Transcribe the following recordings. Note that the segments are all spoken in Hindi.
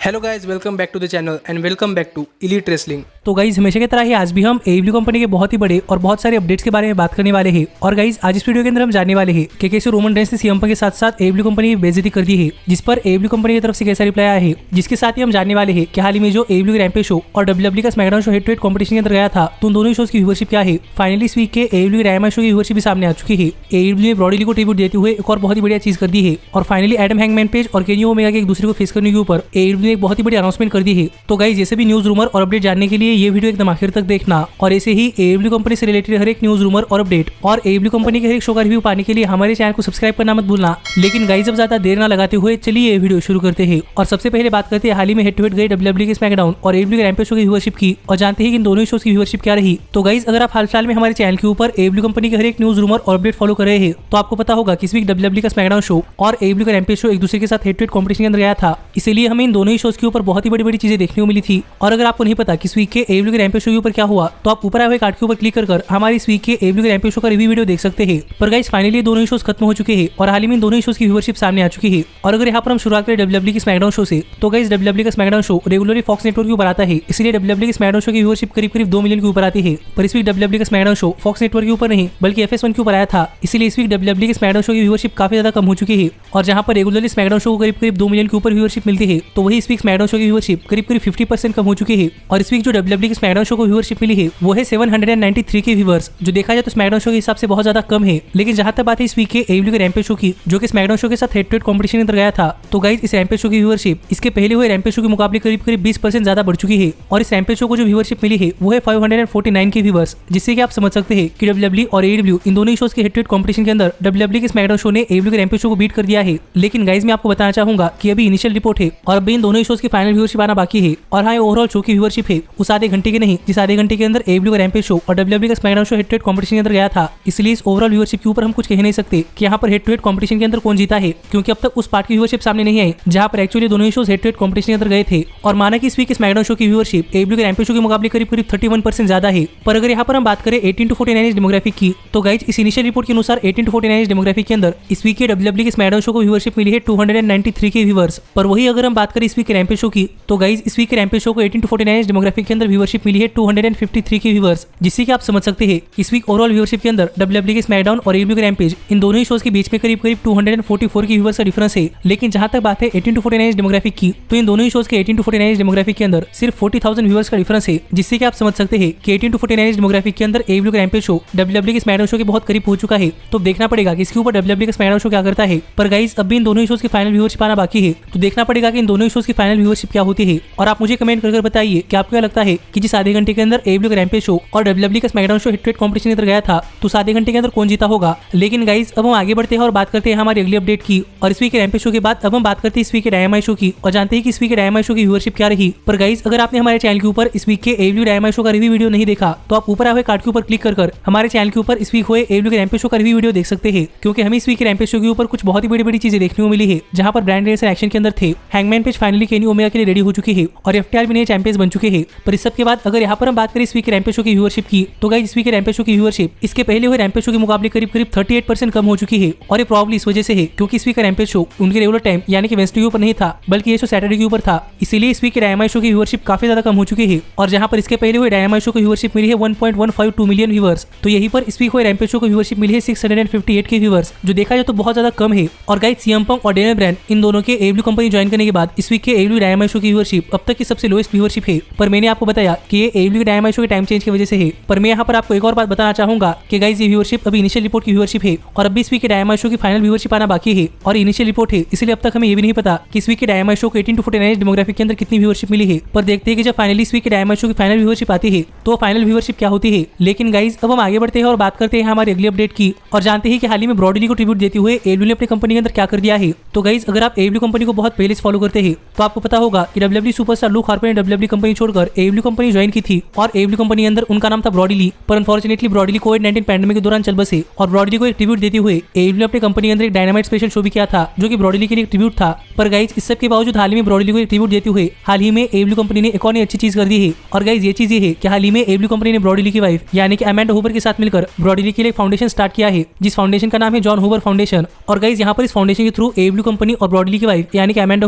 Hello guys, welcome back to the channel and welcome back to elite wrestling. तो गाइज हमेशा की तरह ही आज भी हम एडब्ल्यू कंपनी के बहुत ही बड़े और बहुत सारे अपडेट्स के बारे में बात करने वाले हैं। और गाइज आज इस वीडियो के अंदर हम जानने वाले हैं कि कैसे रोमन रेंस ने सीएम पंक के साथ साथ एडब्ल्यू कंपनी की बेइज्जती कर दी है, जिस पर एडब्ल्यू कंपनी की तरफ से कैसा रिप्लाई आया है। जिसके साथ ही हम जानने वाले हैं कि हाल ही में जो एडब्ल्यू रैम्पेज शो और डब्ल्यूडब्ल्यू का SmackDown show head to head competition के अंदर गया था, तो उन दोनों शोज की व्यूअरशिप क्या है। फाइनली इस वीक के एडब्ल्यू डायनामाइट शो की व्यूअरशिप भी सामने आ चुकी है। एडब्ल्यू ने ब्रॉडी ली को ट्रिब्यूट देते हुए एक और बहुत ही बढ़िया चीज कर दी है। और फाइनली एडम हैंगमैन पेज और केनी ओमेगा के एक दूसरे को फेस करने के ऊपर एडब्ल्यू ने एक बहुत ही बड़ी अनाउंसमेंट कर दी है। तो गाइस जैसे भी न्यूज रूमर और अपडेट जानने के लिए ये वीडियो एकदम आखिर तक देखना। और ऐसे ही एडब्ल्यू कंपनी से रिलेटेड हर एक न्यूज रूमर और अपडेट और एडब्ल्यू कंपनी के हर एक शो का रिव्यू पाने के लिए हमारे चैनल को सब्सक्राइब करना मत भूलना। लेकिन गाइस अब ज्यादा देर ना लगाते हुए चलिए ये वीडियो शुरू करते हैं। और सबसे पहले बात करते हैं हाल ही में हेड टू हेड गए डब्ल्यूडब्ल्यू के स्मैकडाउन और एडब्ल्यू के रैम्पेज शो की व्यूअरशिप की, और जानते हैं कि इन दोनों शोज की व्यूअरशिप क्या रही। तो गाइस अगर आप हाल फिलहाल में हमारे चैनल के ऊपर एडब्ल्यू कंपनी के हर एक न्यूज रूमर और अपडेट फॉलो कर रहे हैं, तो आपको पता होगा कि इस वीक डब्ल्यूडब्ल्यू का स्मैकडाउन शो और एडब्ल्यू का रैम्पेज शो एक दूसरे के साथ हेड टू हेड कॉम्पिटिशन के अंदर गया था। इसलिए हमें इन दोनों ही शोज के ऊपर बहुत ही बड़ी बड़ी चीजें देखने को मिली थी। और अगर आपको नहीं पता कि इस वीक के एडब्ल्यू के रैम्पेज शो के ऊपर क्या हुआ, तो आप ऊपर आए हुए कार्ड के ऊपर क्लिक कर हमारे इस वीक के एडब्ल्यू के रैम्पेज शो का रिव्यू वीडियो देख सकते हैं। पर गाइस फाइनली दोनों ही शोज खत्म हो चुके हैं और हाल ही में दोनों ही शोज की व्यूअरशिप सामने आ चुकी है। और अगर यहाँ पर हम शुरुआत करें डब्ल्यूडब्ल्यू की स्मैकडाउन शो से, तो गाइस डब्ल्यूडब्ल्यू का SmackDown show regularly Fox network के ऊपर आता है, इसलिए डब्ल्यूडब्ल्यू के स्मैकडाउन शो की व्यूअरशिप करीब 2 मिलियन के ऊपर आती है। पर इस वीक डब्ल्यूडब्ल्यू का स्मैकडाउन शो फॉक्स नेटवर्क के ऊपर नहीं बल्कि FS1 के ऊपर आया था, इसलिए इस वीक डब्ल्यूडब्ल्यू के स्मैकडाउन शो की व्यूअरशिप काफी ज्यादा कम हो चुकी है। और जहां पर रेगुलरली स्मैकडाउन शो को करीब 2 मिलियन के ऊपर व्यूअरशिप मिलती है, तो वही इस वीक स्मैकडाउन शो की व्यूअरशिप करीब 50% कम हो चुकी है। और इस वीक जो डब्ल्यूडब्ल्यू के स्मैकडाउन शो को व्यूअरशिप मिली है वो है 793 के व्यूअर्स, जो देखा जाए तो स्मैकडाउन शो के हिसाब से बहुत ज्यादा कम है। लेकिन जहां तक बात है इस वीक के एडब्ल्यू के रैम्पेज शो की, जो कि स्मैकडाउन शो के साथ हेड टू हेड कॉम्पिटिशन के अंदर गया था, तो गाइस इस रैम्पेज शो की व्यूअरशिप इसके पहले हुए रैम्पेज शो के मुकाबले करीब 20% ज्यादा बढ़ चुकी है। और इस रैम्पेज शो को जो व्यूअरशिप मिली है वो है 549 के व्यूअर्स, जिससे कि आप समझ सकते हैं कि डब्ल्यूडब्ल्यू और एडब्ल्यू इन दोनों ही शोज के हेड टू हेड कॉम्पिटिशन के अंदर डब्ल्यूडब्ल्यू के स्मैकडाउन शो ने एडब्ल्यू के रैम्पेज शो को बीट कर दिया है। लेकिन गाइस मैं आपको बताना चाहूंगा कि अभी इनिशियल रिपोर्ट है और अभी इन दोनों ही शोज की फाइनल व्यूअरशिप आना बाकी है। और हाँ, ओवरऑल शो की व्यूअरशिप है उस आधे घंटे के नहीं जिस आधे घंटे के अंदर एडब्ल्यू का रैम्पेज शो और डब्ल्यूडब्ल्यू का SmackDown show head to head competition के अंदर गया था। इसलिए इस ओवरऑल व्यूअरशिप के ऊपर हम कुछ कह नहीं सकते कि यहाँ पर हेड टू हेड कॉम्पिटिशन के अंदर कौन जीता है, क्योंकि अब तक उस पार्ट की व्यूअरशिप सामने नहीं आई जहाँ पर एक्चुअली दोनों ही shows head to head competition के अंदर गए थे। और माना कि इस वीक स्मैकडाउन शो की व्यूअरशिप एडब्ल्यू के रैम्पेज शो के मुकाबले करीब 31% ज्यादा है। पर अगर यहाँ पर हम बात करें 18 to 49 एज डेमोग्राफिक की, तो गाइज इस इनिशियल रिपोर्ट के अनुसार 18 to 49 एज डेमोग्राफिक के अंदर इस वीक के डब्ल्यूडब्ल्यू के स्मैकडाउन शो को व्यूअरशिप मिली है 293 के व्यूअर्स। पर वही अगर हम बात करें इस वीक के रैम्पेज शो की, तो गाइज इस वीक के रैम्पेज शो को 18 to 49 एज डेमोग्राफिक के अंदर व्यूअरशिप मिली है 253 के व्यूअर्स, जिससे कि आप समझ सकते हैं इस वीक ओवरऑल व्यूअरशिप के अंदर डब्ल्यूडब्ल्यू के स्मैकडाउन और एडब्ल्यू के रैम्पेज इन दोनों ही शोज के बीच में करीब 244 के व्यूअर्स का डिफरेंस है। लेकिन जहां तक बात है 18 to 49 एज डेमोग्राफिक की, तो इन दोनों ही शोज के 18 to 49 एज डेमोग्राफिक के अंदर सिर्फ 40,000 व्यूअर्स का डिफरेंस है, जिससे कि आप समझ सकते हैं कि 18 to 49 एज डेमोग्राफिक के अंदर एडब्ल्यू का रैम्पेज शो डब्ल्यूडब्ल्यू के स्मैकडाउन शो के बहुत करीब हो चुका है। तो देखना पड़ेगा कि इसके ऊपर डब्ल्यूडब्ल्यू का स्मैकडाउन शो क्या करता है। पर गाइस अब भी इन दोनों ही शोज की फाइनल व्यूअरशिप आना बाकी है, तो देखना पड़ेगा कि इन दोनों ही शोज की फाइनल व्यूअरशिप क्या होती है। और आप मुझे कमेंट कर बताइए कि आपको क्या लगता है कि जिस आधे घंटे के अंदर एडब्ल्यू का रैम्पेज शो और डब्ल्यूडब्ल्यू का SmackDown show head to head competition के अंदर गया था, तो उस आधे घंटे के अंदर कौन जीता होगा। लेकिन गाइस अब हम आगे बढ़ते हैं और बात करते हैं हमारे अगली अपडेट की। और इस वीक के रैम्पेज शो के बाद अब हम बात करते हैं इस वीक के डायनामाइट शो की, और जानते हैं कि इस वीक के डायनामाइट शो की व्यूअरशिप क्या रही। पर गाइस अगर आपने हमारे चैनल के ऊपर इस वीक के एडब्ल्यू डायनामाइट शो का रिव्यू वीडियो नहीं देखा, तो आप ऊपर आए हुए कार्ड के ऊपर क्लिक कर हमारे चैनल के ऊपर इस वीक हुए एडब्ल्यू के रैम्पेज शो का रिव्यू वीडियो देख सकते हैं। क्योंकि हमें इस वीक के रैम्पेज शो के ऊपर कुछ बहुत ही बड़ी चीजें देखने को मिली है, जहां पर ब्रांड रेस एक्शन के अंदर थे। Hangman page finally Kenny Omega के लिए रेडी हो चुकी है और FTR भी नए चैंपियंस बन चुके हैं। पर इस सब के बाद अगर यहाँ पर हम बात करें इस वीक के रैम्पेज शो की व्यूअरशिप की, तो गाइस इस वीक के रैम्पेज शो की व्यूअरशिप इसके पहले हुए रैम्पेज शो के मुकाबले करीब 38% कम हो चुकी है। और ये प्रॉब्लम इस वजह से है क्योंकि इस वीक का रैम्पेज शो उनके रेगुलर टाइम यानी कि वेडनेसडे के ऊपर नहीं था, बल्कि ये शो सैटरडे के ऊपर था। इसीलिए इस वीक के डायनामाइट शो की व्यूअरशिप काफी ज्यादा कम हो चुकी है। और जहां पर इसके पहले हुए डायनामाइट शो की व्यूअरशिप मिली है 1.152 मिलियन व्यूअर्स, तो यही पर इस वीक हुए रैम्पेज शो की व्यूअरशिप मिली है 658 के व्यूअर्स, जो देखा जाए तो बहुत ज्यादा कम है। और गाइस सीएम पंक और डेनियल ब्रायन इन दोनों के एडब्ल्यू कंपनी ज्वाइन करने के बाद इस वीक के एडब्ल्यू डायनामाइट शो की व्यूअरशिप अब तक की सबसे लोएस्ट व्यूअरशिप है। पर मैंने आपको बताया कि ये एडब्ल्यू डायनामाइट शो के टाइम चेंज की वजह से है। पर मैं यहाँ पर आपको एक और बात बताना चाहूंगा कि गाइस ये व्यूअरशिप अभी इनिशियल रिपोर्ट की व्यूअरशिप है और अभी इस वीक के डायनामाइट शो की फाइनल व्यूअरशिप आना बाकी है और इनिशियल रिपोर्ट है, इसलिए अब तक हमें ये भी नहीं पता कि इस वीक के डायनामाइट शो को 18 to 49 डेमोग्राफिक के अंदर कितनी व्यूअरशिप मिली है। पर देखते हैं कि जब फाइनली इस वीक के डायनामाइट शो की फाइनल व्यूअरशिप आती है तो फाइनल व्यूअरशिप क्या होती है। लेकिन गाइस अब हम आगे बढ़ते हैं और बात करते हैं हमारी अगली अपडेट की, और जानते हैं कि हाल ही में ब्रॉडी ली को ट्रिब्यूट देते हुए एडब्ल्यू ने अपनी कंपनी के अंदर क्या कर दिया है। तो गाइस अगर आप एडब्ल्यू कंपनी को बहुत पहले से फॉलो करते हैं तो आपको पता होगा कि डब्ल्यूडब्ल्यू सुपरस्टार लुक हार्पर ने डब्ल्यूडब्ल्यू कंपनी छोड़कर एडब्ल्यू कंपनी ज्वाइन की थी और एडब्ल्यू कंपनी अंदर उनका नाम था ब्रॉडी ली। पर अनफॉर्चुनेटली ब्रॉडी ली कोविड-19 पैंडेमिक के दौरान चल बसे और ब्रॉडी ली को एक ट्रिब्यूट देते हुए एडब्ल्यू ने अपनी कंपनी के अंदर एक डायनामाइट स्पेशल शो भी किया था, जो कि ब्रॉडी ली के लिए एक ट्रिब्यूट था। पर गाइस इस सब के बावजूद हाल ही में ब्रॉडी ली को एक ट्रिब्यूट देते हुए हाल ही में एडब्ल्यू कंपनी ने एक और अच्छी चीज कर दी है। और गाइस ये चीज ये है कि हाल ही में एडब्ल्यू कंपनी ने ब्रॉडी ली की वाइफ यानी कि अमेंडा हूबर के साथ मिलकर ब्रॉडी ली के लिए फाउंडेशन स्टार्ट किया है, जिस फाउंडेशन का नाम है जॉन हूबर फाउंडेशन। और गाइस यहाँ पर इस फाउंडेशन के थ्रू एडब्ल्यू कंपनी और ब्रॉडी ली की वाइफ यानी कि अमेंडा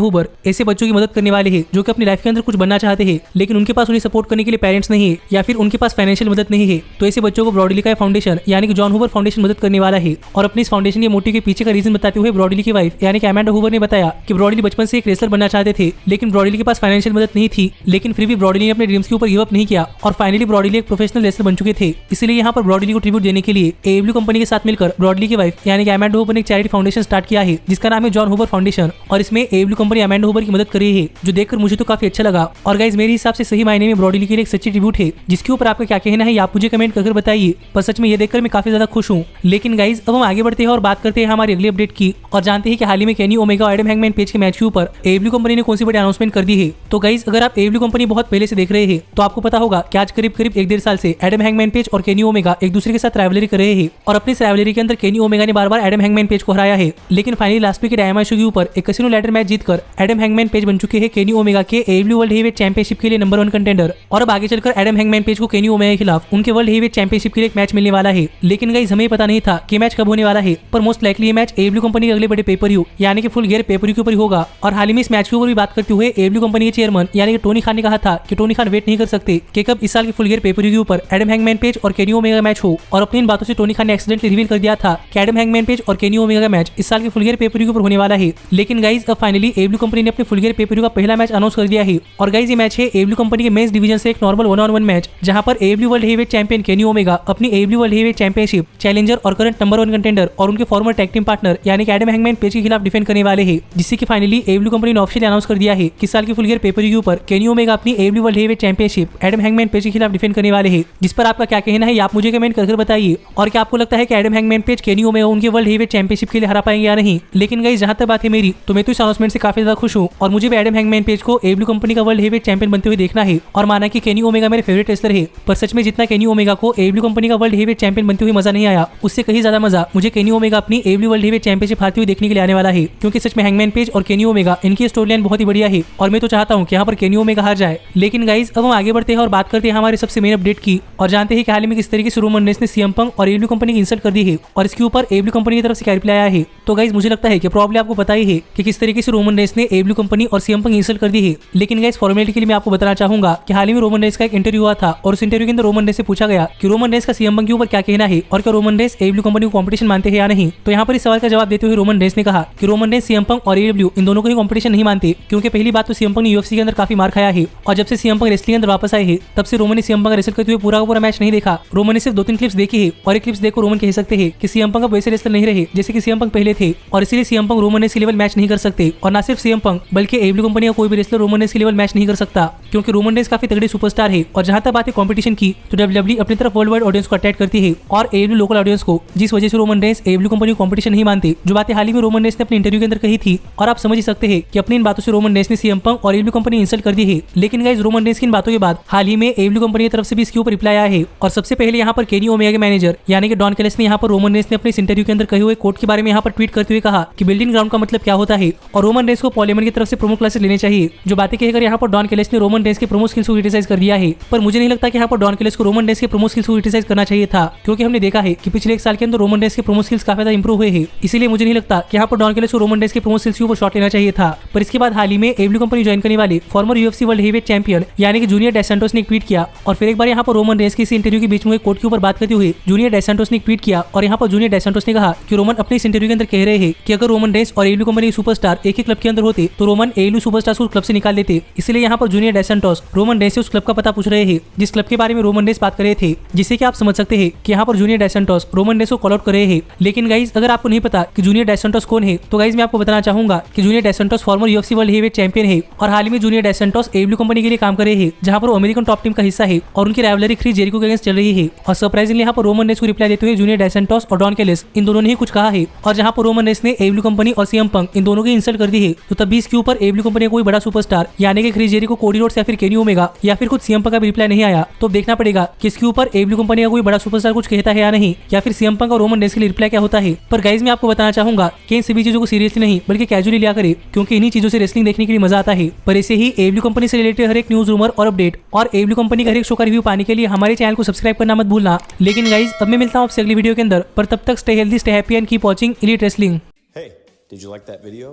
हूबर ऐसे बच्चों बच्चों की मदद करने वाले हैं जो कि अपनी लाइफ के अंदर कुछ बनना चाहते हैं लेकिन उनके पास उन्हें सपोर्ट करने के लिए पेरेंट्स नहीं है या फिर उनके पास फाइनेंशियल मदद नहीं है। तो ऐसे बच्चों को ब्रॉडली का फाउंडेशन यानी कि जॉन हूवर फाउंडेशन मदद करने वाला है। और अपनी इस फाउंडेशन के मोटिव के पीछे का रीजन बताते हुए ब्रॉडली की वाइफ यानी कि अमेंडा हूवर ने बताया कि ब्रॉडली बचपन से एक रेसलर बनना चाहते थे लेकिन ब्रॉडली के पास फाइनेंशियल मदद नहीं थी, लेकिन फिर भी ब्रॉडली ने अपने ड्रीम्स के ऊपर गिव अप नहीं किया और फाइनली ब्रॉडली एक प्रोफेशनल रेसलर बन चुके थे। इसलिए यहाँ पर ब्रॉडली को ट्रिब्यूट देने के लिए एएब्ल्यू कंपनी के साथ मिलकर ब्रॉडली की वाइफ यानी कि अमेंडा हूवर ने एक चैरिटी फाउंडेशन स्टार्ट किया है जिसका नाम है जॉन हूवर फाउंडेशन और इसमें एएब्ल्यू कंपनी अमेंडा हूवर की मदद कर रही है जो देखकर मुझे तो काफी अच्छा लगा। और गाइस मेरे हिसाब से सही मायने में ब्रॉडली के लिए एक सच्ची ट्रिब्यूट है जिसके ऊपर आपका क्या कहना है आप मुझे कमेंट करके बताइए। पर सच में ये देखकर मैं काफी ज्यादा खुश हूँ। लेकिन गाइस अब हम आगे बढ़ते हैं और बात करते हैं हमारी अगली अपडेट की और जानते हैं कि हाल ही में केनी ओमेगा और एडम हैंगमैन पेज के मैच के ऊपर एएब्ल्यू कंपनी ने कौन सी बड़ी अनाउंसमेंट कर दी है। तो गाइस अगर आप एएब्ल्यू कंपनी बहुत पहले से देख रहे हैं तो आपको पता होगा कि आज करीब करीब 1-1.5 साल से एडम हैंगमैन पेज और केनी ओमेगा एक दूसरे के साथ राइवलरी कर रहे हैं और अपनी राइवलरी के अंदर केनी ओमेगा ने बार बार एडम हैंगमैन पेज को हराया है। लेकिन फाइनली लास्ट वीक के डायमंड शो के ऊपर एक कैसीनो लैडर मैच जीतकर एडम हैंगमैन पेज बन चुके हैं केनी ओमेगा के एएब्ल्यू वर्ल्ड हेवीवेट चैंपियनशिप के लिए नंबर 1 कंटेंडर। और अब आगे चलकर एडम हैंगमैन पेज को केनी ओमेगा के खिलाफ उनके वर्ल्ड हेवीवेट चैंपियनशिप के लिए एक मैच मिलने वाला है। लेकिन गाइस हमें पता नहीं था कि मैच कब होने वाला है, पर मोस्ट लाइकली ये मैच एएब्ल्यू कंपनी के अगले बड़े पेपर व्यू यानी कि फुल गियर पेपर व्यू के ऊपर ही होगा। और हाल ही में इस मैच के ऊपर भी बात करते हुए एएब्ल्यू कंपनी के चेयरमैन यानी कि टोनी खान ने कहा था कि टोनी खान वेट नहीं कर सकते कि कब इस साल के फुल गियर पेपर व्यू के ऊपर एडम हैंगमैन पेज और केनी ओमेगा का मैच हो। और अपनी इन बातों से टोनी खान ने एक्सीडेंटली रिवील कर दिया था कि एडम हैंगमैन पेज और केनी ओमेगा का मैच इस साल के फुल गियर पेपर व्यू के ऊपर होने वाला है। लेकिन गाइस अब फाइनली एएब्ल्यू कंपनी ने अपने फुल गियर पेपर व्यू का पहला मैच अनाउंस कर दिया है। और गाइस ये मैच है एएब्ल्यू कंपनी के मेंस डिवीजन से एक नॉर्मल 1-on-1 मैच जहां पर AEW world heavyweight champion Kenny Omega अपनी AEW world heavyweight championship challenger और करंट नंबर 1 कंटेंडर और उनके फॉर्मर टैग टीम पार्टनर यानी कि एडम हैंगमैन पेज के खिलाफ डिफेंड करने वाले हैं। जिससे कि फाइनली एएब्ल्यू कंपनी ने ऑफिशियली अनाउंस कर दिया है कि साल के फुल गियर पेपर व्यू के ऊपर केनी ओमेगा अपनी AEW world heavyweight championship Adam Hangman Page के खिलाफ डिफेंड करने वाले हैं। जिस पर आपका क्या कहना है आप मुझे कमेंट करके बताइए। और क्या आपको लगता है कि Adam Hangman page Kenny Omega उनके वर्ल्ड हेवीवेट चैंपियनशिप के लिए हरा पाएंगे या नहीं। लेकिन गाइस जहां तक बात है मेरी तो मैं तो इस अनाउंसमेंट से काफी ज्यादा खुश हूं और मुझे भी एडम हैंगमैन पेज को एएब्ल्यू कंपनी का वर्ल्ड हेवीवेट चैंपियन बनते हुए देखना है। और माना कि केनी ओमेगा मेरे फेवरेट रेसलर है, पर सच में जितना केनी ओमेगा को एएब्ल्यू कंपनी का वर्ल्ड हेवीवेट चैंपियन बनते हुए मजा नहीं आया, उससे कहीं ज्यादा मजा मुझे केनी ओमेगा अपनी एएब्ल्यू वर्ल्ड हेवीवेट चैंपियनशिप हारते हुए देखने के लिए आने वाला है। क्योंकि सच में हैंगमैन पेज और केनी ओमेगा इनकी स्टोरी लाइन बहुत ही बढ़िया है और मैं तो चाहता हूं कि यहाँ पर केनी ओमेगा हार जाए। लेकिन गाइस अब हम आगे बढ़ते हैं और बात करते हैं हमारे सबसे मेन अपडेट की और जानते हैं कि हाल ही में किस तरीके से रोमन रेंस ने सीएम पंक और एएब्ल्यू कंपनी की इंसल्ट कर दी है और इसके ऊपर एएब्ल्यू कंपनी की तरफ से क्या रिप्लाई आया है। तो गाइस मुझे लगता है कि प्रॉब्लम आपको पता ही है कि किस तरीके से रोमन रेंस ने एएब्ल्यू कंपनी और सीएम पंक इंसल्ट कर दी है। लेकिन गाइस फॉर्मेलिटी के लिए मैं आपको बताना चाहूंगा कि हाल ही में रोमन रेंस का एक इंटरव्यू हुआ था और उस इंटरव्यू के अंदर रोमन रेंस से पूछा गया कि रोमन रेंस का सीएम पंक के ऊपर क्या कहना है और क्या रोमन रेंस एएब्ल्यू कंपनी को कंपटीशन मानते हैं या नहीं। तो यहाँ पर इस सवाल का जवाब देते हुए रोमन रेंस ने कहा कि रोमन रेंस सीएम पंक और एएब्ल्यू इन दोनों को ही कंपटीशन नहीं मानते। क्योंकि पहली बात तो सीएम पंक ने यूएफसी के अंदर काफी मार खाया है और जब से सीएम पंक रेसलिंग के अंदर वापस आए हैं तब से रोमन ने सीएम पंक रेसल करते हुए पूरा का पूरा मैच नहीं देखा। रोमन ने सिर्फ 2-3 क्लिप्स देखी है और एक क्लिप्स देखकर रोमन कह सकते हैं कि सीएम पंक अब वैसे रेसलर नहीं रहे जैसे कि सीएम पंक पहले थे और इसीलिए सीएम पंक रोमन रेंस के लेवल मैच नहीं कर सकते। और ना सिर्फ सीएम पंक बल्कि एएब्ल्यू कंपनी का कोई भी रेसलर रोमन रेंस के लेवल मैच नहीं कर सकता क्योंकि रोमन रेंस काफी तगड़े सुपरस्टार है। और जहां तक बात है कंपटीशन की तो डब्ल्यूडब्ल्यूई अपनी तरफ वर्ल्ड वाइड ऑडियंस को अटैक करती है और एएब्ल्यू लोकल ऑडियंस को, जिस वजह से रोमन रेंस एएब्ल्यू कंपनी को कंपटीशन नहीं मानते। जो बातें हाल ही में रोमन रेंस ने अपने इंटरव्यू के अंदर कही थी और आप समझ ही सकते हैं कि अपनी इन बातों से रोमन रेंस ने सीएम पंक और एएब्ल्यू कंपनी इंसल्ट कर दी है। लेकिन गाइस रोमन रेंस की इन बातों के बाद हाल ही में एएब्ल्यू कंपनी की तरफ से भी इसके ऊपर रिप्लाई आया है। और सबसे पहले यहाँ पर केनी ओमेगा के मैनेजर यानी कि डॉन कैलिस ने यहाँ पर रोमन रेंस ने अपने इस इंटरव्यू के अंदर कहे हुए कोट के बारे में यहाँ पर ट्वीट करते हुए कहा कि बिल्डिंग ग्राउंड का मतलब क्या होता है और रोमन रेंस को पॉलीमर की तरफ से प्रोमो क्लासेस लेने चाहिए। जो बातें कहकर यहाँ पर डॉन कैलिस ने रोमन रेंस के प्रोमो स्किल्स को क्रिटिसाइज कर दिया है। पर मुझे नहीं लगता कि यहाँ पर डॉन कैलिस को रोमन रेंस के प्रोमो स्किल्स को क्रिटिसाइज करना चाहिए था क्योंकि हमने देखा है कि पिछले 1 साल के अंदर रोमन रेंस के प्रोमो स्किल्स काफी ज्यादा इंप्रूव हुए हैं। इसीलिए मुझे नहीं लगता कि यहाँ पर डॉन कैलिस को रोमन रेंस के प्रोमो स्किल्स के ऊपर शॉट लेना चाहिए था। पर इसके बाद हाल ही में एएब्ल्यू कंपनी ज्वाइन करने वाले farmer UFC world heavyweight champion यानी कि जूनियर डेस सैंटोस ने एक ट्वीट किया और फिर एक बार यहाँ पर रोमन रेंस के इस इंटरव्यू के बीच में कोट के ऊपर बात करते हुए जूनियर डेस सैंटोस ने एक ट्वीट किया और यहाँ पर जूनियर डेस सैंटोस ने कहा कि रोमन अपने इस इंटरव्यू के अंदर कह रहे हैं कि अगर रोमन रेंस और एएब्ल्यू कंपनी सुपरस्टार एक ही क्लब के अंदर होते तो रोमन एएब्ल्यू सुपरस्टार्स को क्लब से निकाल देते। इसलिए यहाँ पर junior dos Santos Roman Reigns से उस क्लब का पता पूछ रहे हैं जिस क्लब के बारे में रोमन रेंस बात कर रहे थे, जिससे कि आप समझ सकते हैं कि यहाँ पर junior dos Santos Roman Reigns को कॉल आउट कर रहे हैं। लेकिन गाइस अगर आपको नहीं पता कि जूनियर डेस सैंटोस कौन है तो गाइस मैं आपको बताना चाहूंगा कि Junior dos Santos former UFC world heavyweight champion है और हाल ही में Junior dos Santos AEW company के लिए काम कर रहे हैं जहाँ पर वो अमेरिकन टॉप टीम का हिस्सा है और उनकी राइवलरी क्रिस जेरिको के अगेंस्ट चल रही है। और सरप्राइजिंगली यहाँ पर रोमन रेंस को रिप्लाई देते हुए जूनियर डेस सैंटोस और डॉन कैलिस इन दोनों ने ही कुछ कहा है। और जहाँ पर रोमन रेंस ने एएब्ल्यू कंपनी और सीएम पंक इन दोनों की इंसल्ट कर दी है तो तब भी इसके ऊपर एएब्ल्यू कंपनी का कोई बड़ा सुपरस्टार यानी कि क्रिस जेरिको, कोडी रोड्स या फिर केनी ओमेगा या फिर खुद सीएम पंक का भी रिप्लाई नहीं आया। तो देखना पड़ेगा कि इसके ऊपर एएब्ल्यू कंपनी का कोई बड़ा सुपरस्टार कुछ कहता है या नहीं या फिर सीएम पंक और रोमन रेंस के लिए रिप्लाई क्या होता है। पर गाइस मैं आपको बताना चाहूंगा कि इन सभी चीजों को सीरियसली नहीं बल्कि कैजुअली लिया करे क्योंकि इन्हीं चीजों से रेसलिंग देखने के लिए मजा आता है। पर ऐसे ही एएब्ल्यू कंपनी से रिलेटेड हर एक न्यूज, रूमर और अपडेट और एएब्ल्यू कंपनी का हर एक शो का रिव्यू पाने के लिए हमारे चैनल को सब्सक्राइब करना मत भूलना। लेकिन गाइस अब मैं मिलता हूँ आपसे अगली वीडियो के अंदर, पर तब तक stay healthy, stay happy and keep watching elite wrestling. Hey, did you like that video?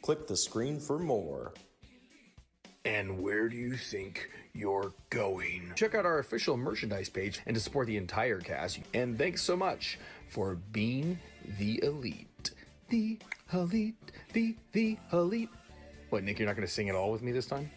Click the screen for more. And where do you think you're going? Check out our official merchandise page and to support the entire cast. And thanks so much for being the elite. The elite, the elite. What, Nick, you're not going to sing it all with me this time?